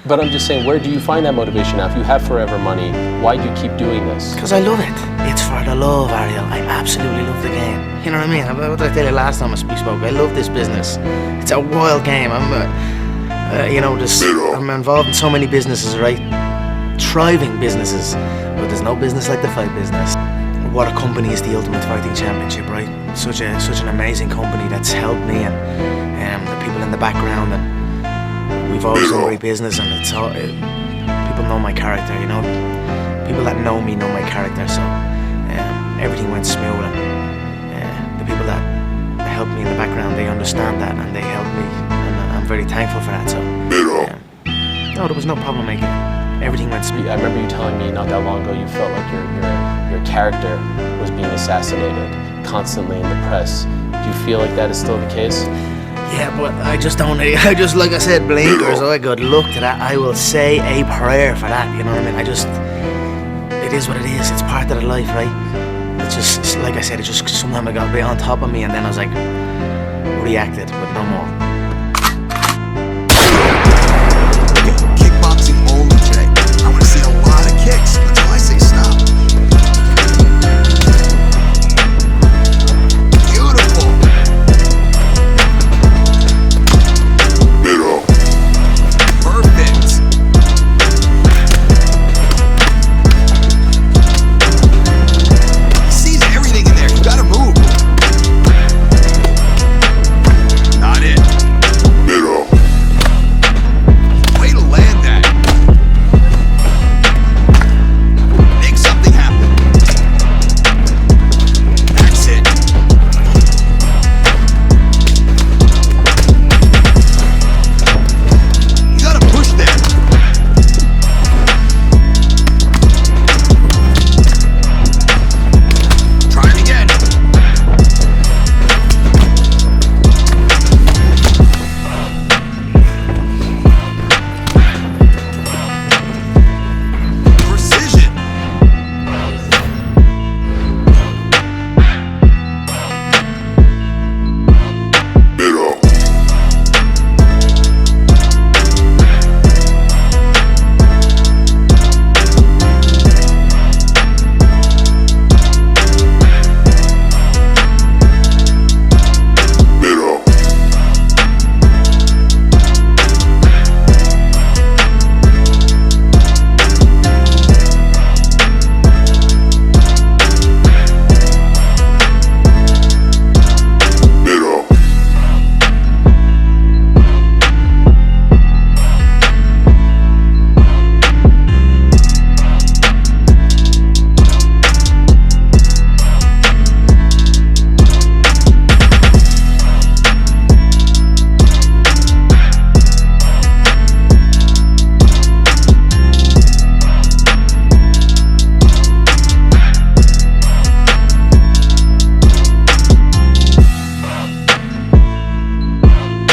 But I'm just saying, where do you find that motivation now? If you have forever money, why do you keep doing this? Because I love it. It's for the love, Ariel. I absolutely love the game. You know what I mean? What did I tell you last time we spoke? I love this business. It's a wild game. I'm involved in so many businesses, right? Thriving businesses. But there's no business like the fight business. What a company is the Ultimate Fighting Championship, right? Such an amazing company that's helped me and the people in the background, and we've always done great business, and it's all, people know my character, you know. People that know me know my character, so everything went smooth, and the people that helped me in the background, they understand that and they helped me, and I'm very thankful for that. So no, there was no problem making it. Everything went smooth. I remember you telling me not that long ago you felt like your character was being assassinated constantly in the press. Do you feel like that is still the case? Yeah, but I just, like I said, blinkers. Oh, I got look to that. I will say a prayer for that, you know what I mean? It is what it is. It's part of the life, right? It's just, like I said, it just sometimes it got a bit on top of me, and then I was like, reacted, but no more. Kickboxing only today. I want to see a lot of kicks until I say stop. Beautiful. Perfect. He sees everything in there. You gotta move. Not it. Way to land that. Make something happen. That's it. You gotta push there. Try it again. Precision.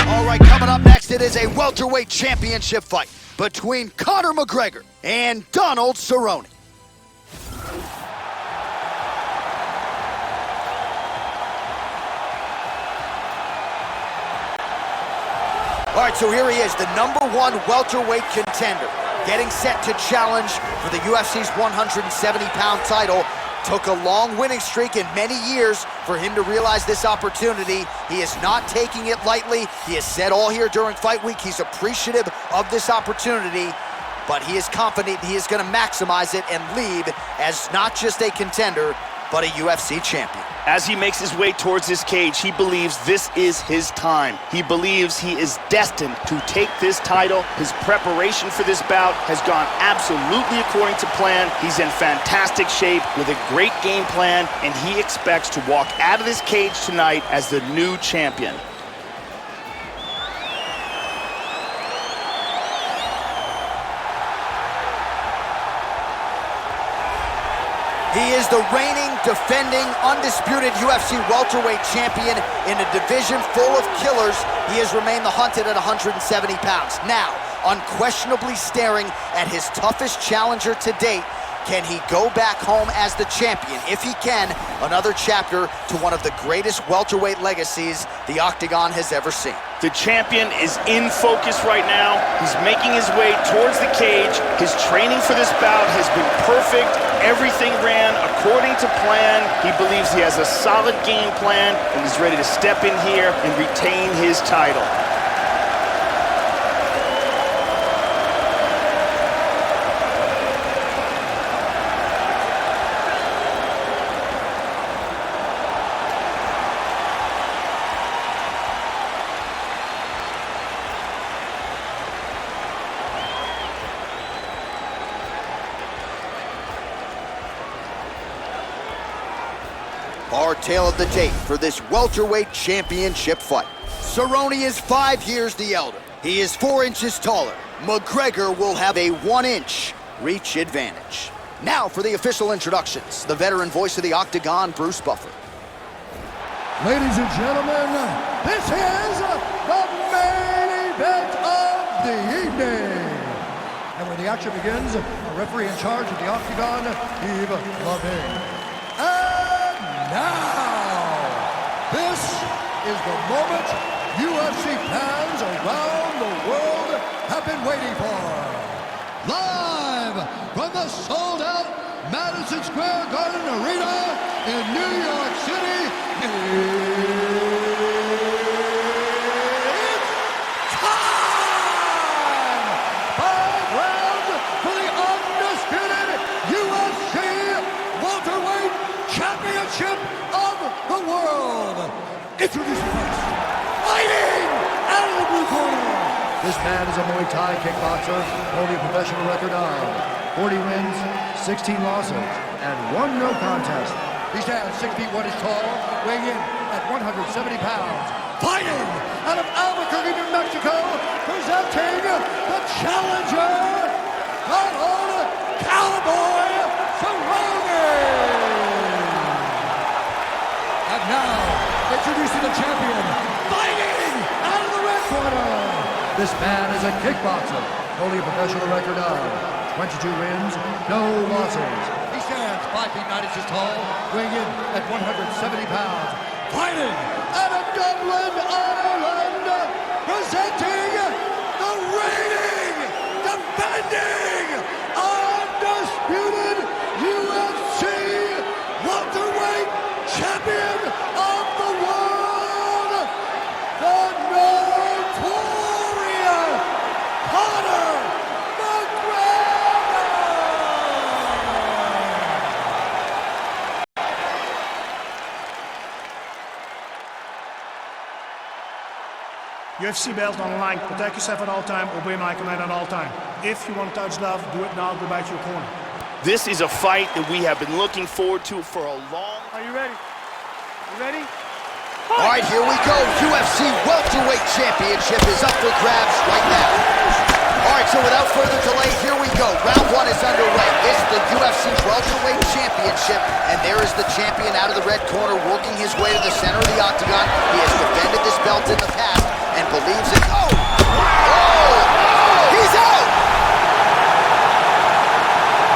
All right, coming up next, it is a welterweight championship fight between Conor McGregor and Donald Cerrone. All right, so here he is, the #1 welterweight contender, getting set to challenge for the UFC's 170-pound title. Took a long winning streak in many years for him to realize this opportunity. He is not taking it lightly. He has said all here during fight week he's appreciative of this opportunity, but he is confident he is going to maximize it and leave as not just a contender, but a UFC champion. As he makes his way towards his cage, he believes this is his time. He believes he is destined to take this title. His preparation for this bout has gone absolutely according to plan. He's in fantastic shape with a great game plan, and he expects to walk out of this cage tonight as the new champion. He is the reigning, defending, undisputed UFC welterweight champion in a division full of killers. He has remained the hunted at 170 pounds. Now, unquestionably staring at his toughest challenger to date, Can he go back home as the champion? If he can, another chapter to one of the greatest welterweight legacies the Octagon has ever seen. The champion is in focus right now. He's making his way towards the cage. His training for this bout has been perfect. Everything ran according to plan. He believes he has a solid game plan and is ready to step in here and retain his title. Our tale of the tape for this welterweight championship fight. Cerrone is 5 years the elder. He is 4 inches taller. McGregor will have a 1-inch reach advantage. Now for the official introductions, the veteran voice of the Octagon, Bruce Buffer. Ladies and gentlemen, this is the main event of the evening. And when the action begins, the referee in charge of the Octagon, Yves Lavigne. Now, this is the moment UFC fans around the world have been waiting for. Live from the sold-out Madison Square Garden Arena in New York City, it's time! 5 rounds for the undisputed UFC welterweight championship of the world. Introducing first, fighting out of the blue corner. This man is a Muay Thai kickboxer, holding a professional record of 40 wins, 16 losses, and 1 no contest. He stands 6 feet 1 inch tall, weighing in at 170 pounds. Fighting out of Albuquerque, New Mexico, presenting the challenger, Conor Cowboy Cerrone. And now, introducing the champion, fighting out of the red corner. This man is a kickboxer, holding a professional record of 22 wins, no losses. He stands 5 feet 9 inches tall, weighing in at 170 pounds. Fighting out of Dublin, Ireland, presenting the reigning, defending, undisputed UFC welterweight champion of the world, the notorious Conor McGregor! UFC belt on the line. Protect yourself at all time. Obey my command at all time. If you want to touch love, do it now. Go back to your corner. This is a fight that we have been looking forward to for a long time. Are you ready? You ready? All right, here we go. UFC welterweight championship is up for grabs right now. All right, so without further delay, here we go. Round 1 is underway. This is the UFC welterweight championship, and there is the champion out of the red corner working his way to the center of the octagon. He has defended this belt in the past and believes it. Oh! He's out!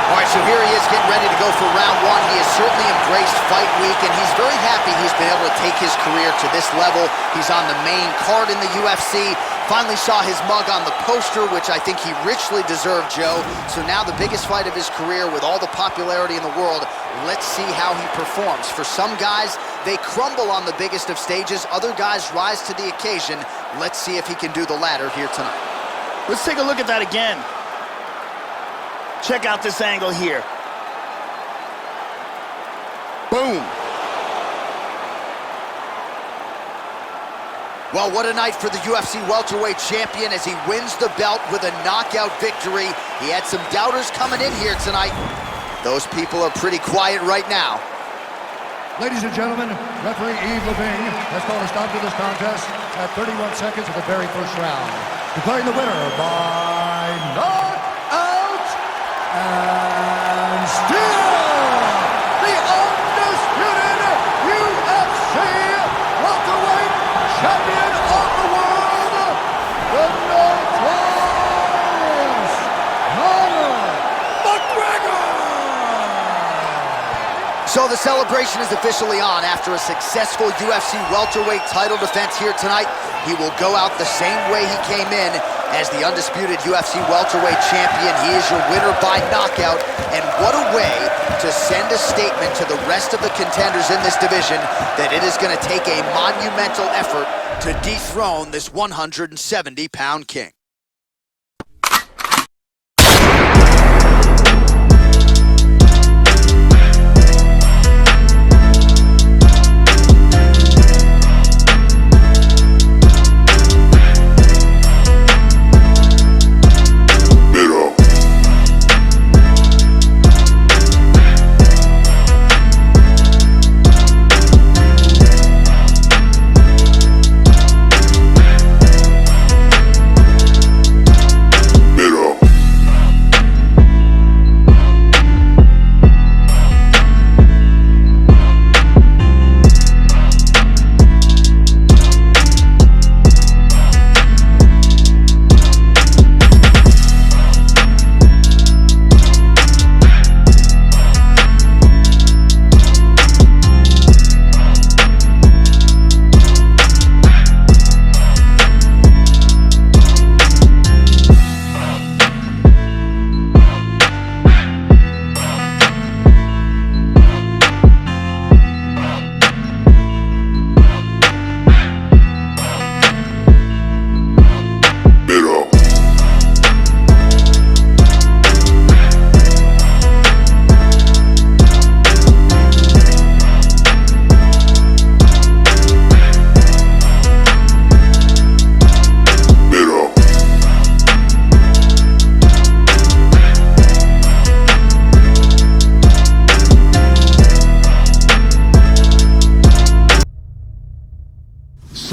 All right, so here he is getting ready to go for round 1. He has certainly embraced fight week, and he's very happy he's been able to take his career to this level. He's on the main card in the UFC. Finally saw his mug on the poster, which I think he richly deserved, Joe. So now the biggest fight of his career with all the popularity in the world. Let's see how he performs. For some guys, they crumble on the biggest of stages. Other guys rise to the occasion. Let's see if he can do the latter here tonight. Let's take a look at that again. Check out this angle here. Boom. Well, what a night for the UFC welterweight champion as he wins the belt with a knockout victory. He had some doubters coming in here tonight. Those people are pretty quiet right now. Ladies and gentlemen, referee Yves Lavigne has called a stop to this contest at 31 seconds of the very first round, declaring the winner by knockout and still the undisputed UFC welterweight champion of the world, the notorious Conor McGregor! So the celebration is officially on. After a successful UFC welterweight title defense here tonight, he will go out the same way he came in as the undisputed UFC welterweight champion. He is your winner by knockout, and what a way to send a statement to the rest of the contenders in this division that it is going to take a monumental effort to dethrone this 170-pound king.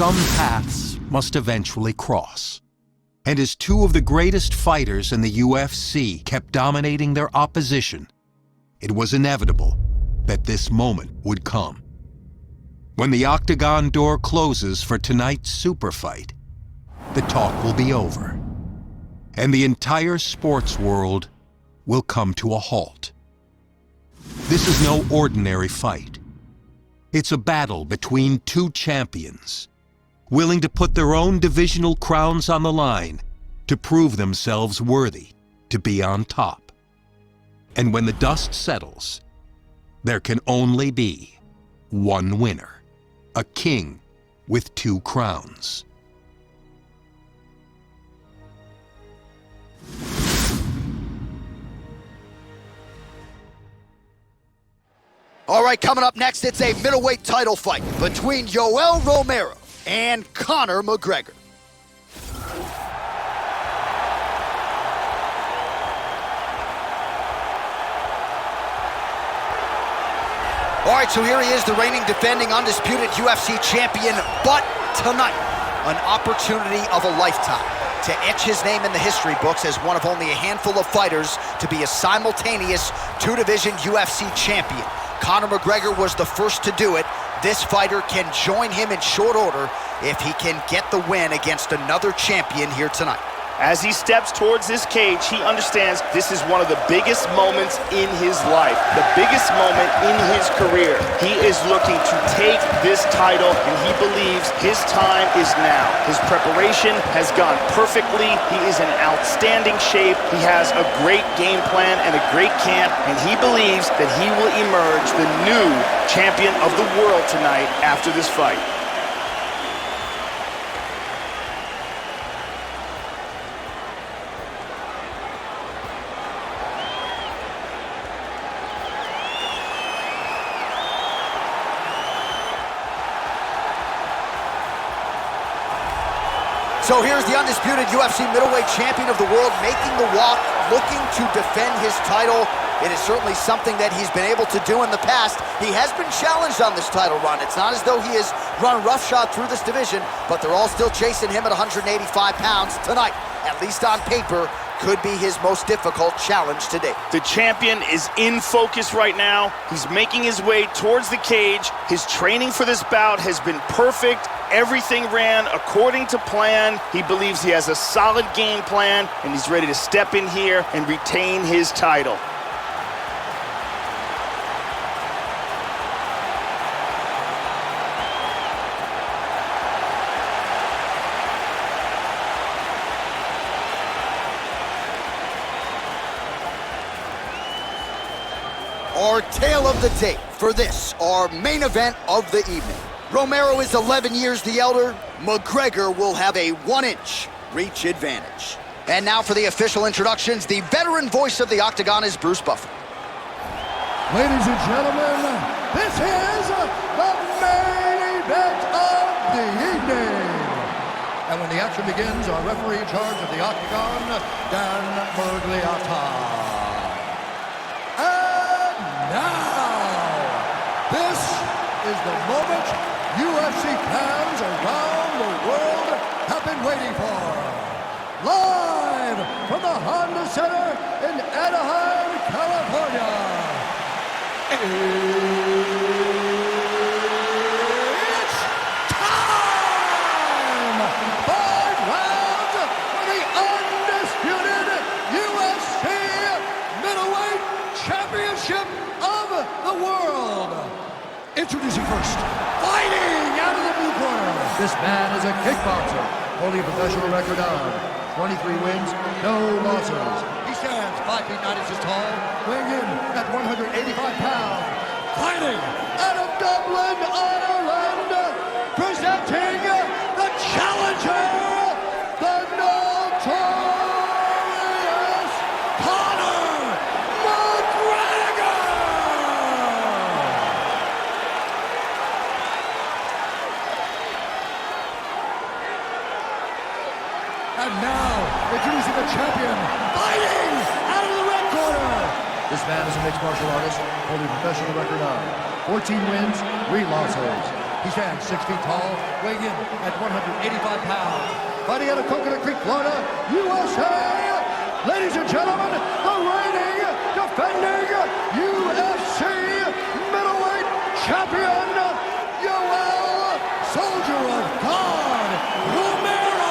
Some paths must eventually cross. And as two of the greatest fighters in the UFC kept dominating their opposition, it was inevitable that this moment would come. When the octagon door closes for tonight's super fight, the talk will be over, and the entire sports world will come to a halt. This is no ordinary fight. It's a battle between two champions, willing to put their own divisional crowns on the line to prove themselves worthy to be on top. And when the dust settles, there can only be one winner, a king with two crowns. All right, coming up next, it's a middleweight title fight between Yoel Romero and Conor McGregor. All right, so here he is, the reigning, defending, undisputed UFC champion, but tonight, an opportunity of a lifetime to etch his name in the history books as one of only a handful of fighters to be a simultaneous two-division UFC champion. Conor McGregor was the first to do it. This fighter can join him in short order if he can get the win against another champion here tonight. As he steps towards this cage, he understands this is one of the biggest moments in his life, the biggest moment in his career. He is looking to take this title, and he believes his time is now. His preparation has gone perfectly. He is in outstanding shape. He has a great game plan and a great camp, and he believes that he will emerge the new champion of the world tonight after this fight. So here's the undisputed UFC middleweight champion of the world making the walk, looking to defend his title. It is certainly something that he's been able to do in the past. He has been challenged on this title run. It's not as though he has run roughshod through this division, but they're all still chasing him at 185 pounds tonight. At least on paper, could be his most difficult challenge to date. The champion is in focus right now. He's making his way towards the cage. His training for this bout has been perfect. Everything ran according to plan. He believes he has a solid game plan, and he's ready to step in here and retain his title. our tale of the tape for this, our main event of the evening. Romero is 11 years the elder. McGregor will have a 1-inch reach advantage. And now for the official introductions, the veteran voice of the Octagon is Bruce Buffer. Ladies and gentlemen, this is the main event of the evening. And when the action begins, our referee in charge of the Octagon, Dan Merced. And now, this is the moment UFC fans around the world have been waiting for. Live from the Honda Center in Anaheim, California. It's time! 5 rounds for the undisputed UFC Middleweight Championship of the world. Introducing first, fighting out of the blue corner. This man is a kickboxer, holding a professional record of 23 wins, no losses. He stands 5 feet 9 inches tall, weighing in at 185 pounds. Fighting out of Dublin, Ireland, presenting the challenger, the notorious Conor McGregor! And now, introducing the champion, fighting out of the red corner. This man is a mixed martial artist, holding a professional record of 14 wins, 3 losses. He stands 6 feet tall, weighing in at 185 pounds. Fighting out of Coconut Creek, Florida, USA. Ladies and gentlemen, the reigning, defending UFC Middleweight Champion, Yoel, Soldier of God, Romero.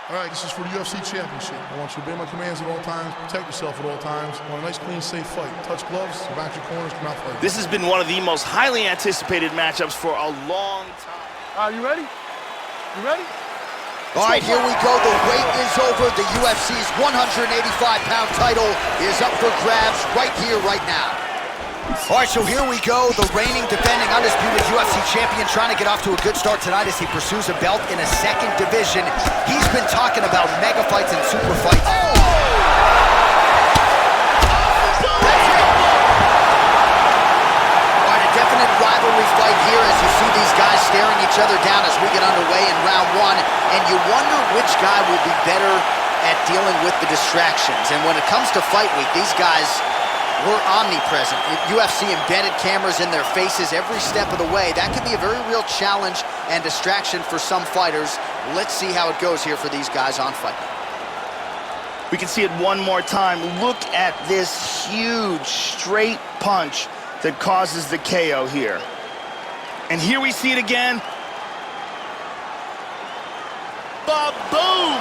All right, this is for the UFC Championship. I want you to obey my commands at all times, protect yourself at all times. I want a nice, clean, safe fight. Touch gloves, back your corners, come out fighting. This has been one of the most highly anticipated matchups for a long time. Are you ready? You ready? All right, here we go. The wait is over. The UFC's 185-pound title is up for grabs right here, right now. All right, so here we go. The reigning, defending, undisputed UFC champion trying to get off to a good start tonight as he pursues a belt in a second division. He's been talking about mega fights and super fights. Oh! That's it. All right, a definite rivalry fight here as you see these guys staring each other down as we get underway in round 1. And you wonder which guy will be better at dealing with the distractions. And when it comes to fight week, these guys were omnipresent. UFC embedded cameras in their faces every step of the way. That could be a very real challenge and distraction for some fighters. Let's see how it goes here for these guys on Fight Night. We can see it one more time. Look at this huge straight punch that causes the KO here. And here we see it again. Ba-boom!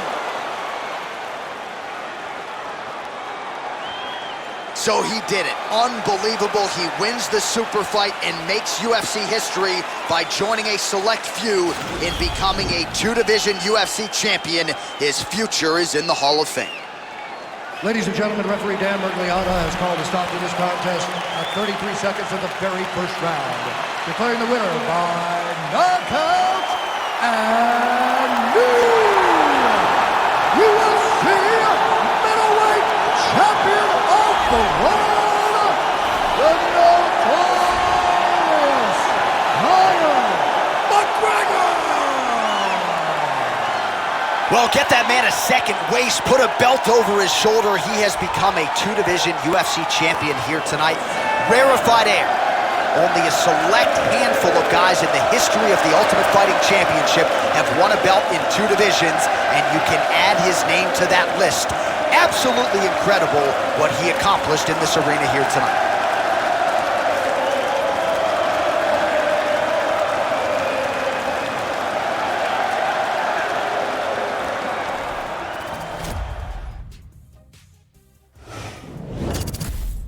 So he did it. Unbelievable. He wins the super fight and makes UFC history by joining a select few in becoming a 2-division UFC champion. His future is in the Hall of Fame. Ladies and gentlemen, referee Dan Merced has called a stop to this contest at 33 seconds of the very first round, declaring the winner by knockout and new UFC Middleweight Champion of the world, the notorious Conor McGregor! Well, get that man a second waist, put a belt over his shoulder. He has become a 2-division UFC champion here tonight. Rarefied air. Only a select handful of guys in the history of the Ultimate Fighting Championship have won a belt in 2 divisions, and you can add his name to that list. Absolutely incredible what he accomplished in this arena here tonight.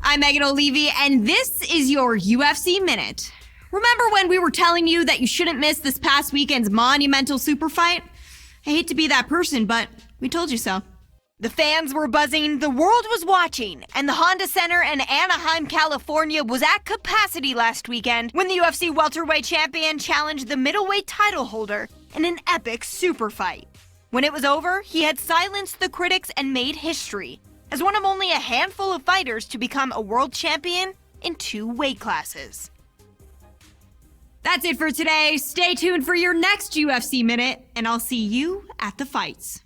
I'm Megan O'Leary, and this is your UFC Minute. Remember when we were telling you that you shouldn't miss this past weekend's monumental super fight? I hate to be that person, but we told you so. The fans were buzzing, the world was watching, and the Honda Center in Anaheim, California was at capacity last weekend when the UFC welterweight champion challenged the middleweight title holder in an epic super fight. When it was over, he had silenced the critics and made history as one of only a handful of fighters to become a world champion in 2 weight classes. That's it for today. Stay tuned for your next UFC Minute, and I'll see you at the fights.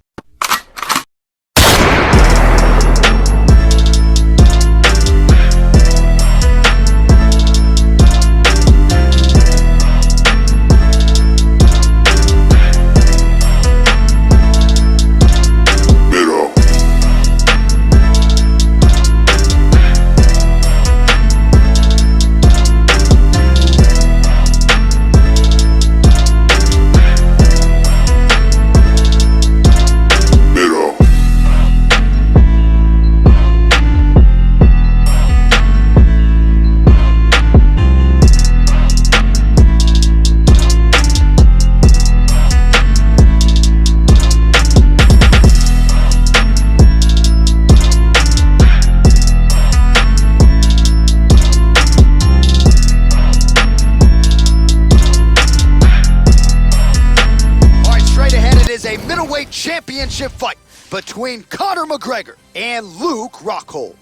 Championship fight between Conor McGregor and Luke Rockhold.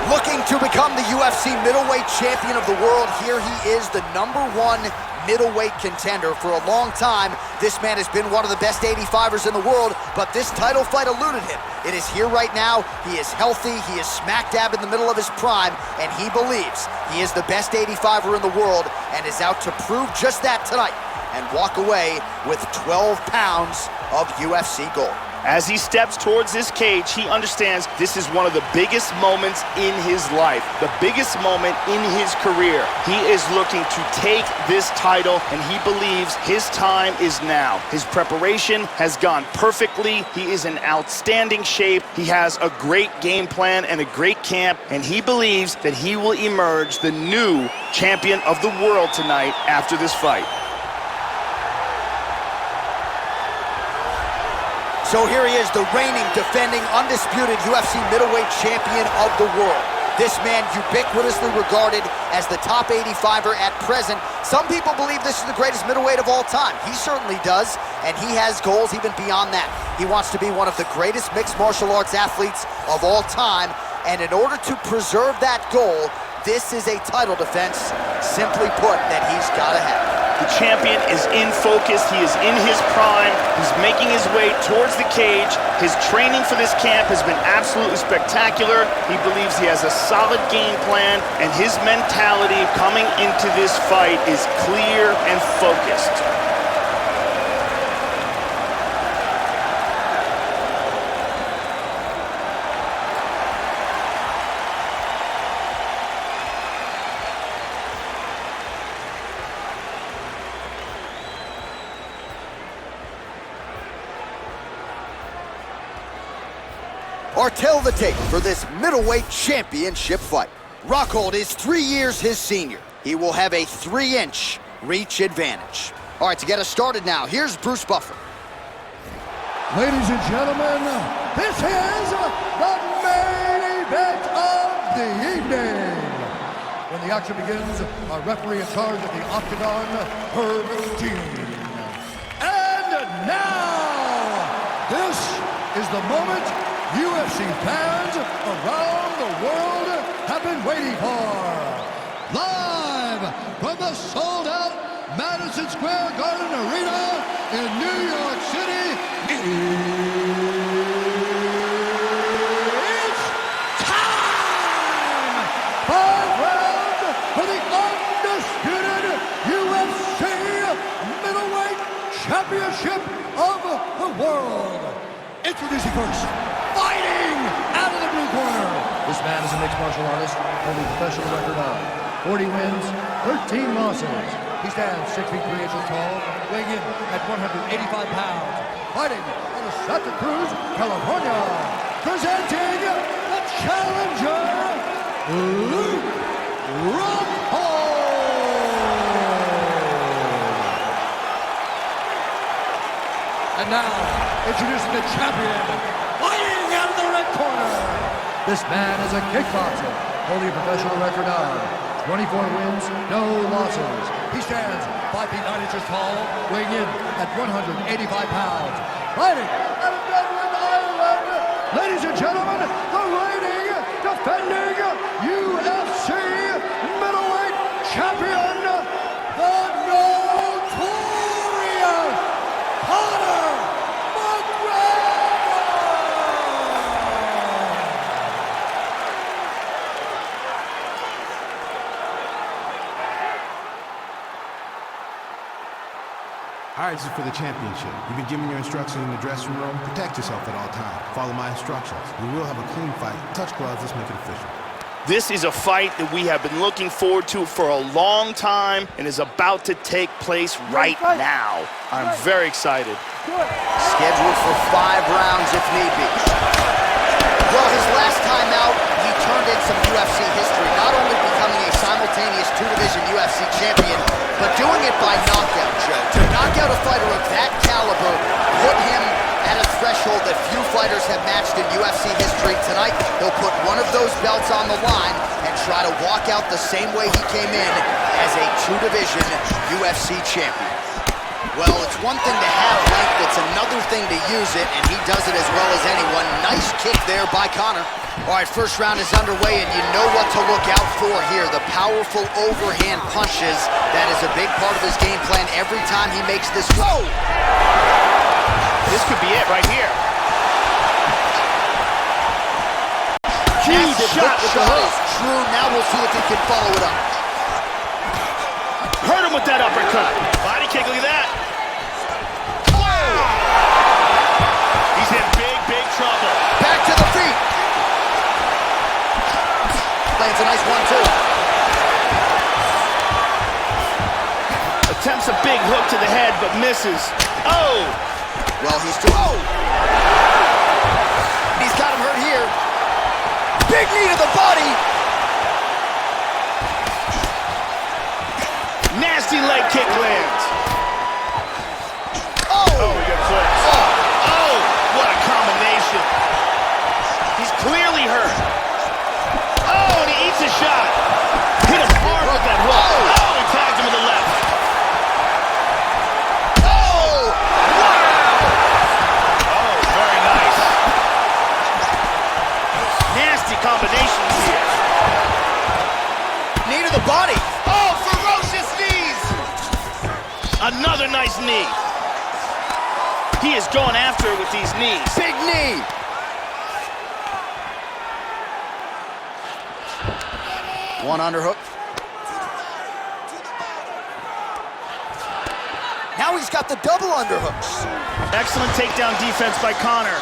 Looking to become the UFC middleweight champion of the world, here he is, the #1 middleweight contender. For a long time, this man has been one of the best 85ers in the world, but this title fight eluded him. It is here right now. He is healthy. He is smack dab in the middle of his prime, and he believes he is the best 85er in the world and is out to prove just that tonight and walk away with 12 pounds of UFC gold. As he steps towards this cage, he understands this is one of the biggest moments in his life, the biggest moment in his career. He is looking to take this title, and he believes his time is now. His preparation has gone perfectly. He is in outstanding shape. He has a great game plan and a great camp, and he believes that he will emerge the new champion of the world tonight after this fight. So here he is, the reigning, defending, undisputed UFC middleweight champion of the world. This man ubiquitously regarded as the top 85er at present. Some people believe this is the greatest middleweight of all time. He certainly does, and he has goals even beyond that. He wants to be one of the greatest mixed martial arts athletes of all time, and in order to preserve that goal, this is a title defense, simply put, that he's got to have. The champion is in focus. He is in his prime. He's making his way towards the cage. His training for this camp has been absolutely spectacular. He believes he has a solid game plan, and his mentality coming into this fight is clear and focused. Or tell the tape for this middleweight championship fight. Rockhold is 3 years his senior. He will have a 3-inch reach advantage. All right, to get us started now, here's Bruce Buffer. Ladies and gentlemen, this is the main event of the evening. When the action begins, our referee in charge of the Octagon, Herb Dean. And now, this is the moment UFC fans around the world have been waiting for. Live from the sold-out Madison Square Garden Arena in New York City, it's time! 5 rounds for the undisputed UFC Middleweight Championship of the world. Introducing first, fighting out of the blue corner. This man is a mixed martial artist, holding a professional record of 40 wins, 13 losses. He stands 6 feet 3 inches tall, weighing in at 185 pounds. Fighting on a Santa Cruz, California, presenting the challenger, Luke Rockhold. And now, introducing the champion, fighting out of the red corner. This man is a kickboxer, holding a professional record of 24 wins, no losses. He stands 5 feet 9 inches tall, weighing in at 185 pounds. Fighting out of Dublin, Ireland, ladies and gentlemen, the reigning, defending UFC middleweight champion, the notorious Conor McGregor! All right, this is for the championship. You've been given your instructions in the dressing room. Protect yourself at all times. Follow my instructions. We will have a clean fight. Touch gloves. Let's make it official. This is a fight that we have been looking forward to for a long time and is about to take place right now. I'm very excited. Scheduled for 5 rounds if need be. Well, his last time out, he turned in some UFC history, not only becoming a simultaneous 2-division UFC champion, but doing it by knockout, Joe. To knock out a fighter of that caliber put him at a threshold that few fighters have matched in UFC history. Tonight, he'll put one of those belts on the line and try to walk out the same way he came in as a 2-division UFC champion. Well, it's one thing to have length, it's another thing to use it, and he does it as well as anyone. Nice kick there by Conor. All right, first round is underway, and you know what to look out for here. The powerful overhand punches. That is a big part of his game plan every time he makes this. Whoa! This could be it right here. Huge shot with the hook. True, now we'll see if he can follow it up. Hurt him with that uppercut. Body kick, look at that. He's in big trouble. Back to the feet. Lands a nice 1-2. Attempts a big hook to the head, but misses. Oh! Well, he's doing... Oh! He's got him hurt here. Big knee to the body. Nasty leg kick lands. Oh! Oh, we got clicks. Oh, what a combination. He's clearly hurt. Oh, and he eats a shot. Hit him hard with that hook. Oh, he tagged him with the left. Oh! Wow! Oh, very nice. Nasty combinations here. Knee to the body. Oh, ferocious knees. Another nice knee. He is going after it with these knees. Big knee. One underhook. Now he's got the double underhooks. Excellent takedown defense by Conor.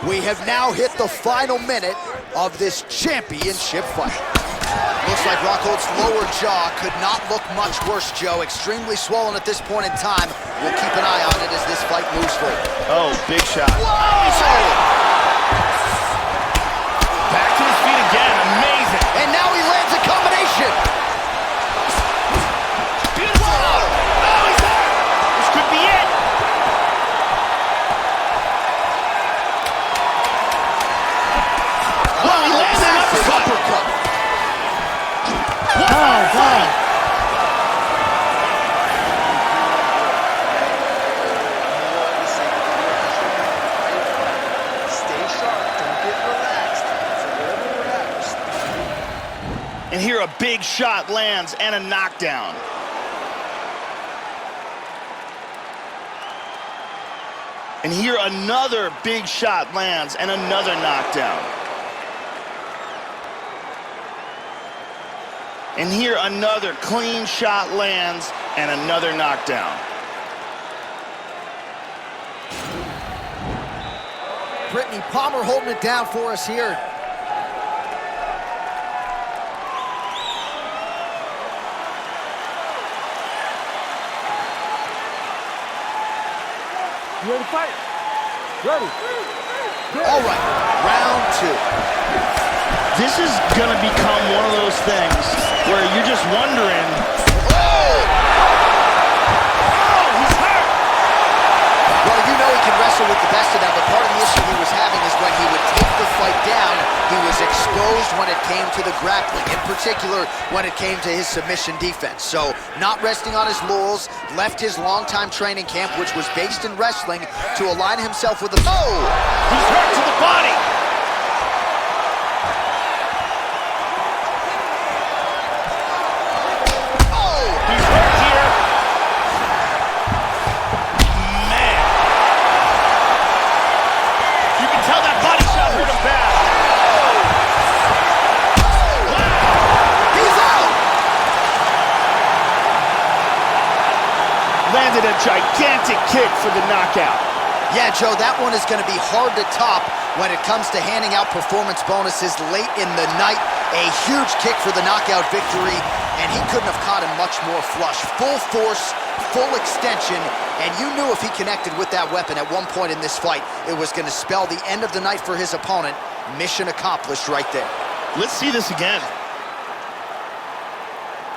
We have now hit the final minute of this championship fight. Looks like Rockhold's lower jaw could not look much worse, Joe. Extremely swollen at this point in time. We'll keep an eye on it as this fight moves forward. Oh, big shot. Whoa! Back to his feet again. Amazing. And now he lands a combination. Beautiful. Oh, he's there. This could be it. Oh, he lands an uppercut. And here a big shot lands and a knockdown. And here another big shot lands and another knockdown. And here another clean shot lands and another knockdown. Brittany Palmer holding it down for us here. You ready to fight? Ready. All right, round two. This is gonna become one of those things where you're just wondering, he's hurt! Well, you know he can wrestle with the best of them, but part of the issue he was having is when he would take the fight down, he was exposed when it came to the grappling, in particular when it came to his submission defense. So, not resting on his laurels, left his longtime training camp, which was based in wrestling, to align himself with the... He's hurt to the body! He's hurt here. Man. You can tell that body shot hurt him bad. He's out! Landed a gigantic kick for the knockout. Yeah, Joe, that one is going to be hard to top when it comes to handing out performance bonuses late in the night. A huge kick for the knockout victory, and he couldn't have caught him much more flush. Full force, full extension, and you knew if he connected with that weapon at one point in this fight, it was going to spell the end of the night for his opponent. Mission accomplished right there. Let's see this again.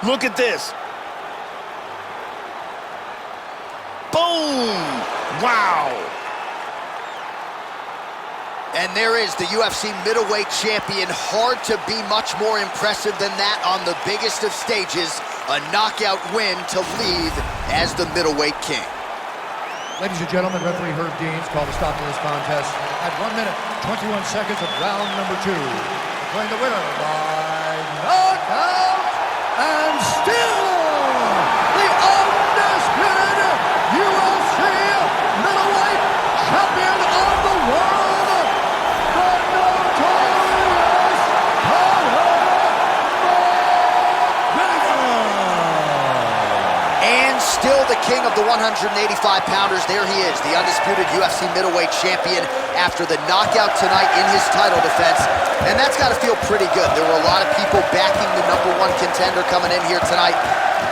Look at this. Boom! Wow! And there is the UFC middleweight champion. Hard to be much more impressive than that on the biggest of stages. A knockout win to lead as the middleweight king. Ladies and gentlemen, referee Herb Deans called a stop to this contest at 1 minute, 21 seconds of round number 2. Declaring the winner by knockout and still the undisputed UFC middleweight champion of the world, Still the king of the 185-pounders. There he is, the undisputed UFC middleweight champion after the knockout tonight in his title defense. And that's got to feel pretty good. There were a lot of people backing the #1 contender coming in here tonight,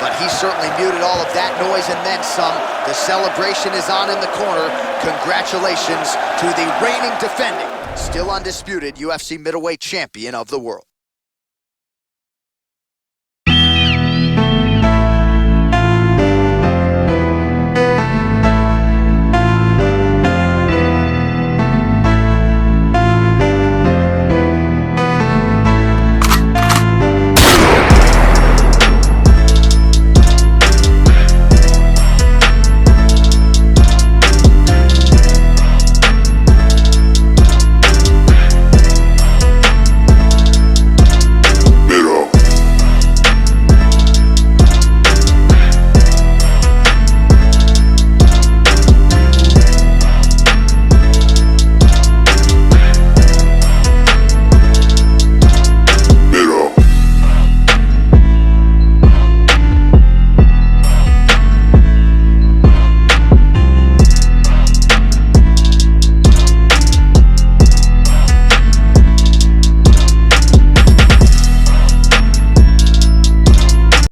but he certainly muted all of that noise and then some. The celebration is on in the corner. Congratulations to the reigning, defending, still undisputed UFC middleweight champion of the world.